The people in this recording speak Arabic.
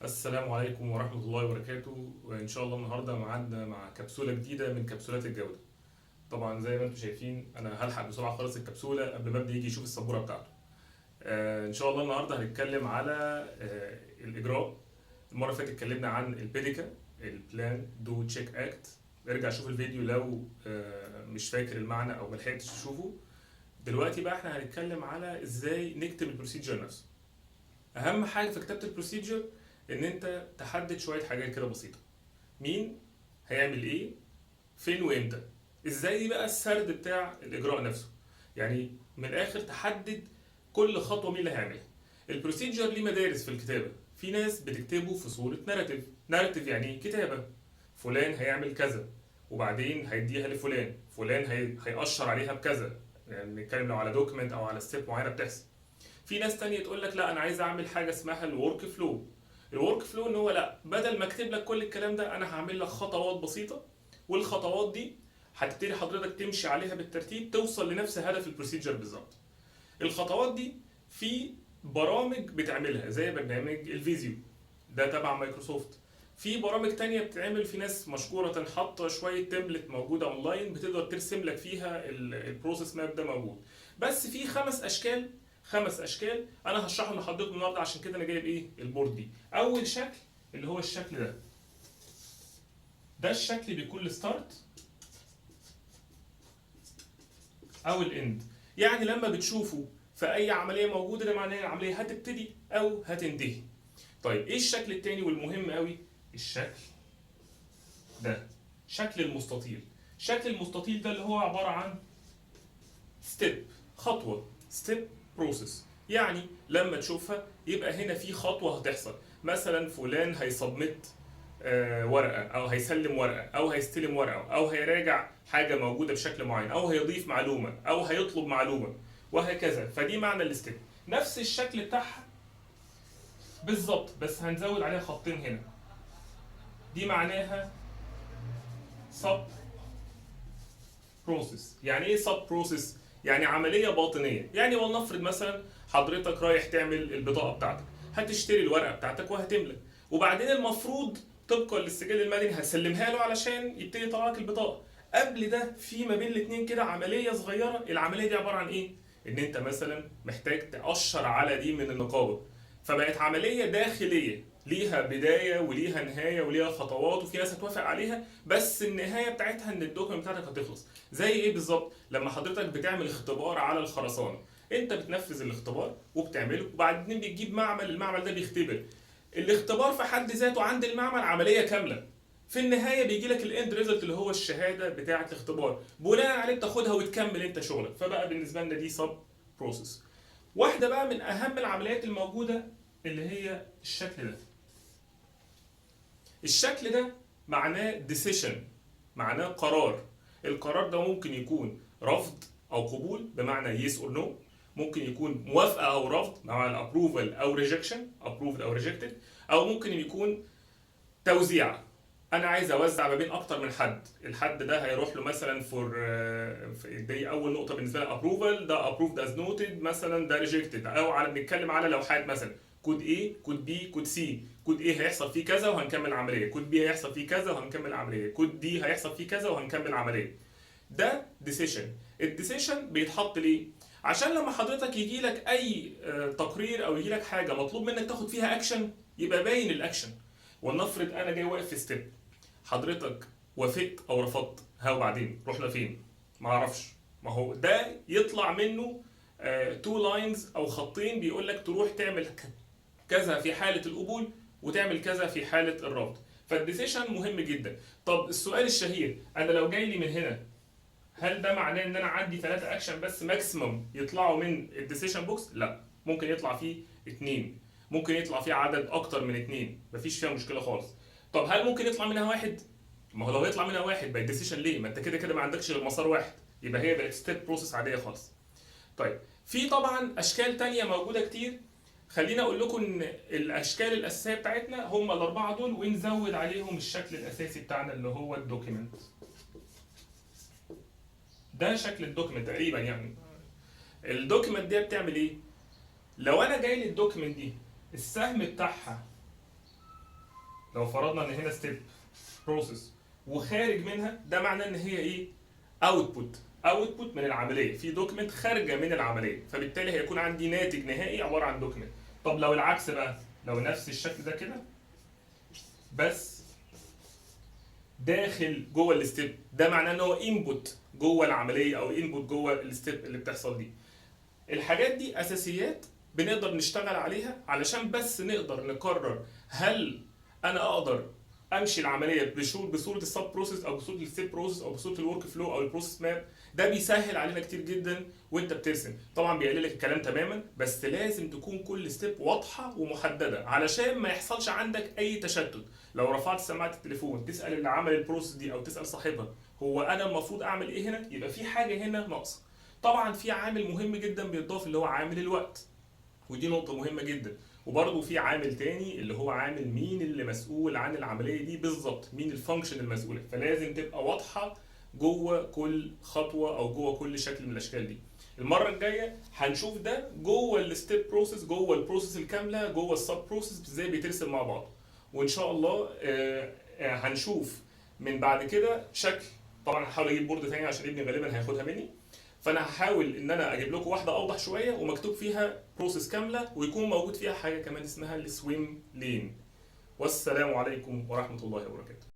السلام عليكم ورحمة الله وبركاته، وإن شاء الله النهاردة معادنا مع كبسولة جديدة من كبسولات الجودة. طبعا زي ما انتم شايفين أنا هلحق بسرعة أخلص الكبسولة قبل ما ابني يجي يشوف السبورة بتاعته. إن شاء الله النهاردة هنتكلم على الإجراء. المرة اللي فاتت اتكلمنا عن البيديكا، البلان دو تشيك أكت. ارجع شوف الفيديو لو مش فاكر المعنى أو ملحقتش تشوفه. دلوقتي بقى احنا هنتكلم على ازاي نكتب البروسيجر نفسه. اهم حاجه في كتابه البروسيجر ان انت تحدد شويه حاجات كده بسيطه. مين هيعمل ايه، فين وامتى، ازاي، دي بقى السرد بتاع الاجراء نفسه. يعني من الاخر تحدد كل خطوه مين اللي هيعملها. البروسيجر ليه مدارس في الكتابه. في ناس بتكتبه في صوره ناراتيف. ناراتيف يعني ايه؟ كتابه. فلان هيعمل كذا وبعدين هيديها لفلان، فلان هيأشر عليها بكذا. يعني نتكلم لو على دوكيمنت او على ستيب معينه بتحصل. في ناس تانية تقول لك لا انا عايز اعمل حاجه اسمها الورك فلو. الورك فلو ان هو لا، بدل ما اكتب لك كل الكلام ده انا هعمل لك خطوات بسيطه، والخطوات دي هتبتدي حضرتك تمشي عليها بالترتيب توصل لنفس هدف البروسيجر بالظبط. الخطوات دي في برامج بتعملها زي برنامج الفيزيو، ده تبع مايكروسوفت. في برامج تانية بتتعمل، في ناس مشكورة حاطة شوية تمبلت موجودة اونلاين بتقدر ترسم لك فيها البروسيس ماب ده موجود. بس في 5 اشكال، 5 اشكال انا هشرحهم لحضرتك النهارده، عشان كده انا جايب ايه البورد دي. اول شكل اللي هو الشكل ده، ده الشكل بيكون الستارت او الاند. يعني لما بتشوفه في اي عمليه موجوده ده معناه العمليه هتبتدي او هتنتهي. طيب ايه الشكل التاني والمهم قوي؟ الشكل ده، شكل المستطيل. شكل المستطيل ده اللي هو عباره عن ستيب، خطوه، ستيب بروسيس. يعني لما تشوفها يبقى هنا في خطوه هتحصل. مثلا فلان هيسبمت ورقه، او هيسلم ورقه، او هيستلم ورقه، او هيراجع حاجه موجوده بشكل معين، او هيضيف معلومه، او هيطلب معلومه، وهكذا. فدي معنى الستيب. نفس الشكل بتاعها بالظبط، بس هنزود عليها خطين هنا. دي معناها سب بروسيس. يعني ايه سب بروسيس؟ يعني عمليه باطنيه. يعني ولنفرض مثلا حضرتك رايح تعمل البطاقه بتاعتك، هتشتري الورقه بتاعتك وهتملى، وبعدين المفروض طبقا للسجل المدني هتسلمها له علشان يبتدي يطلع لك البطاقه. قبل ده في ما بين الاثنين كده عمليه صغيره. العمليه دي عباره عن ايه؟ ان انت مثلا محتاج تقشر على دي من النقابه. فبقت عمليه داخليه ليها بدايه وليها نهايه وليها خطوات، وفي ناس هتوافق عليها، بس النهايه بتاعتها ان الدوكيمنت بتاعتك هتخلص. زي ايه بالظبط؟ لما حضرتك بتعمل اختبار على الخرسانه، انت بتنفذ الاختبار وبتعمله، وبعدين بتجيب معمل، المعمل ده بيختبر. الاختبار في حد ذاته عند المعمل عمليه كامله. في النهايه بيجي لك الاند ريزلت اللي هو الشهاده بتاعه الاختبار، بناء عليه بتاخدها وتكمل انت شغلك. فبقى بالنسبه لنا دي سب بروسيس. واحده بقى من اهم العمليات الموجوده اللي هي الشكل ده. الشكل ده معناه decision، معناه قرار. القرار ده ممكن يكون رفض او قبول بمعنى yes or no، ممكن يكون موافقه او رفض بمعنى approval او rejection، approved او rejected، او ممكن يكون توزيع. انا عايز اوزع ما بين اكتر من حد، الحد ده هيروح له مثلا فور، دي اول نقطه بالنسبه لي ابروفال، ده ابروفد از نوتد، مثلا ده ريجكتد. او على بنتكلم على لوحات مثلا كود A، كود B، كود C. كود A هيحصل فيه كذا وهنكمل العمليه، كود B هيحصل فيه كذا وهنكمل العمليه، كود D هيحصل فيه كذا وهنكمل العمليه. ده ديسيشن. الديسيشن بيتحط ليه؟ عشان لما حضرتك يجي لك اي تقرير او يجي لك حاجه مطلوب منك تاخد فيها اكشن، يبقى باين الاكشن. ولنفرض انا جاي واقف في ستيب، حضرتك وافقت او رفضت، ها وبعدين رحنا فين؟ ما اعرفش. ما هو ده يطلع منه تو لاينز او خطين بيقول لك تروح تعمل كذا في حاله القبول وتعمل كذا في حاله الرفض. فالديسيشن مهم جدا. طب السؤال الشهير، انا لو جاي لي من هنا، هل ده معناه ان انا عندي 3 اكشن بس ماكسيمم يطلعوا من الديسيشن بوكس؟ لا، ممكن يطلع فيه 2، ممكن يطلع فيه عدد اكتر من 2، مفيش فيها مشكله خالص. طب هل ممكن يطلع منها واحد؟ ما هو لو يطلع منها واحد بقى الديسيشن ليه؟ ما انت كده كده ما عندكش غير مسار واحد، يبقى هي بقت ستيب بروسيس عاديه خالص. طيب في طبعا اشكال تانية موجوده كتير. خلينا اقول لكم ان الاشكال الاساسيه بتاعتنا هم الاربعه دول، ونزود عليهم الشكل الاساسي بتاعنا اللي هو الدوكيمنت. ده شكل الدوكيمنت تقريبا يعني. الدوكيمنت دي بتعمل ايه؟ لو انا جاي لي الدوكيمنت دي السهم بتاعها لو فرضنا ان هنا ستيب بروسيس وخارج منها، ده معناه ان هي ايه؟ اوتبوت من العمليه، في دوكيمنت خارجه من العمليه، فبالتالي هيكون عندي ناتج نهائي عباره عن دوكيمنت. طب لو العكس بقى، لو نفس الشكل ده كده بس داخل جوه الستيب، ده معناه ان هو انبوت جوه العمليه او انبوت جوه الستيب اللي بتحصل دي. الحاجات دي اساسيات بنقدر نشتغل عليها علشان بس نقدر نقرر هل انا اقدر امشي العمليه بصوره السب بروسيس او بصوره الستيب بروسيس او بصوره الورك فلو او البروسيس ماب. ده بيسهل علينا كتير جدا وانت بترسم، طبعا بيقلل لك الكلام تماما، بس لازم تكون كل ستيب واضحه ومحدده علشان ما يحصلش عندك اي تشتت. لو رفعت سماعه التليفون تسال اللي عمل البروسيس دي او تسال صاحبها هو انا المفروض اعمل ايه هنا، يبقى في حاجه هنا ناقصه. طبعا في عامل مهم جدا بيضاف اللي هو عامل الوقت، ودي نقطة مهمة جدا. وبرضه في عامل تاني اللي هو عامل مين اللي مسؤول عن العملية دي بالظبط، مين الفانكشن المسؤولة، فلازم تبقى واضحة جوه كل خطوة او جوه كل شكل من الاشكال دي. المرة الجاية هنشوف ده جوه الستيب بروسيس، جوه البروسيس الكاملة، جوه السب بروسيس ازاي بيترسم مع بعض. وان شاء الله هنشوف من بعد كده شكل. طبعا هحاول اجيب بورد تاني عشان ابني غالبا هياخدها مني، فانا هحاول ان انا اجيب لكم واحده اوضح شويه ومكتوب فيها بروسيس كامله ويكون موجود فيها حاجه كمان اسمها السويم لين. والسلام عليكم ورحمه الله وبركاته.